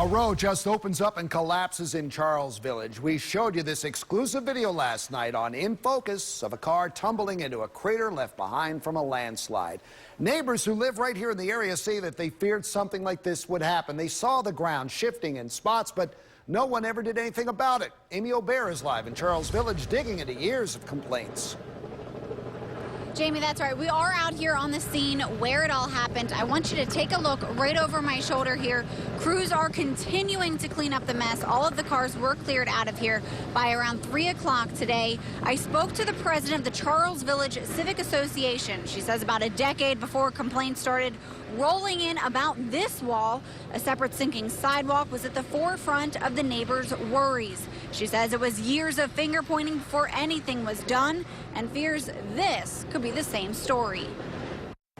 A road just opens up and collapses in Charles Village. We showed you this exclusive video last night on In Focus of a car tumbling into a crater left behind from a landslide. Neighbors who live right here in the area say that they feared something like this would happen. They saw the ground shifting in spots, but no one ever did anything about it. Amy O'Bear is live in Charles Village, digging into years of complaints. Jamie, that's right. We are out here on the scene where it all happened. I want you to take a look right over my shoulder here. Crews are continuing to clean up the mess. All of the cars were cleared out of here by around 3 o'clock today. I spoke to the president of the Charles Village Civic Association. She says about a decade before complaints started rolling in about this wall, a separate sinking sidewalk was at the forefront of the neighbors' worries. She says it was years of finger pointing before anything was done and fears this could be the same story.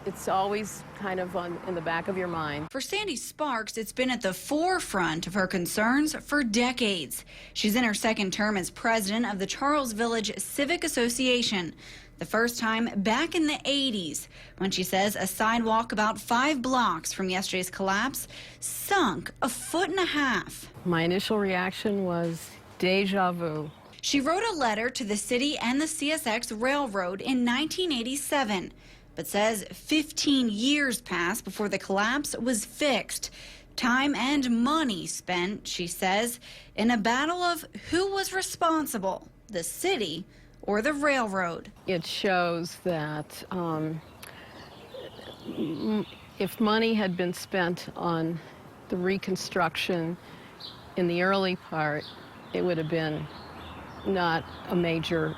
It's always kind of in the back of your mind. For Sandy Sparks, it's been at the forefront of her concerns for decades. She's in her second term as president of the Charles Village Civic Association. The first time back in the 80s, when she says a sidewalk about 5 blocks from yesterday's collapse sunk 1.5 feet. My initial reaction was deja vu. She wrote a letter to the city and the CSX Railroad in 1987, but says 15 years passed before the collapse was fixed. Time and money spent, she says, in a battle of who was responsible, the city or the railroad. It shows that if money had been spent on the reconstruction in the early part, it would have been not a major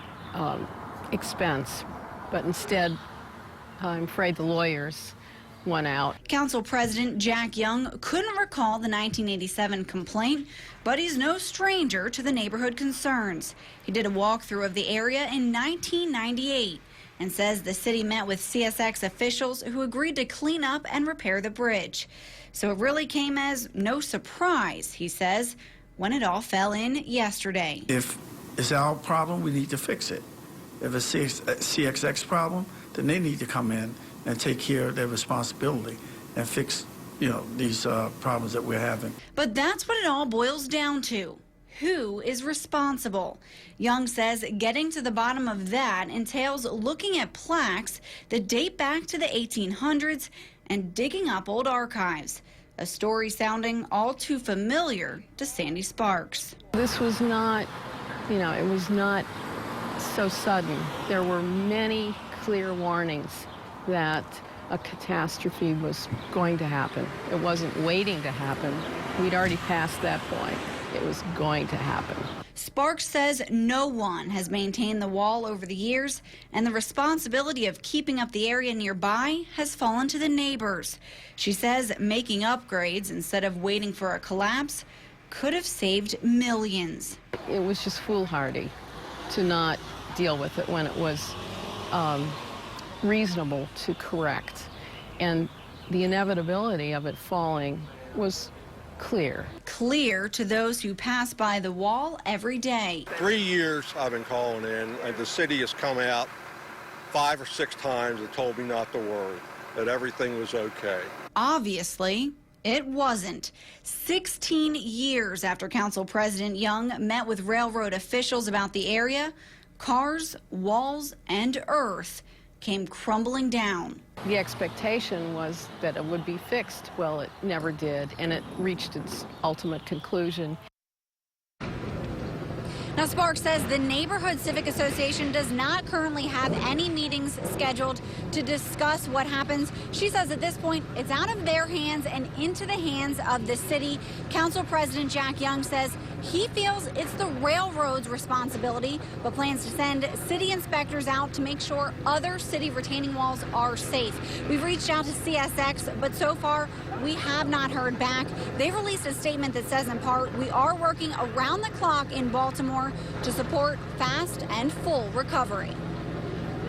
expense, but instead, I'm afraid the lawyers won out. Council President Jack Young couldn't recall the 1987 complaint, but he's no stranger to the neighborhood concerns. He did a walkthrough of the area in 1998 and says the city met with CSX officials who agreed to clean up and repair the bridge. So it really came as no surprise, he says, when it all fell in yesterday. If it's our problem, we need to fix it. If it's CSX problem, then they need to come in and take care of their responsibility and fix, these problems that we're having. But that's what it all boils down to. Who is responsible? Young says getting to the bottom of that entails looking at plaques that date back to the 1800s and digging up old archives. A story sounding all too familiar to Sandy Sparks. This was not, it was not so sudden. There were many clear warnings that a catastrophe was going to happen. It wasn't waiting to happen. We'd already passed that point. It was going to happen. Sparks says no one has maintained the wall over the years, and the responsibility of keeping up the area nearby has fallen to the neighbors. She says making upgrades instead of waiting for a collapse could have saved millions. It was just foolhardy to not deal with it when it was reasonable to correct, and the inevitability of it falling was clear. Clear to those who pass by the wall every day. 3 years I've been calling in, and the city has come out 5 or 6 times and told me not to worry, that everything was okay. Obviously, it wasn't. 16 years after Council President Young met with railroad officials about the area, cars, walls, and earth came crumbling down. The expectation was that it would be fixed. Well, it never did, and it reached its ultimate conclusion. Now, Sparks says the Neighborhood Civic Association does not currently have any meetings scheduled to discuss what happens. She says at this point, it's out of their hands and into the hands of the city. Council President Jack Young says he feels it's the railroad's responsibility, but plans to send city inspectors out to make sure other city retaining walls are safe. We've reached out to CSX, but so far we have not heard back. They released a statement that says in part, we are working around the clock in Baltimore to support fast and full recovery.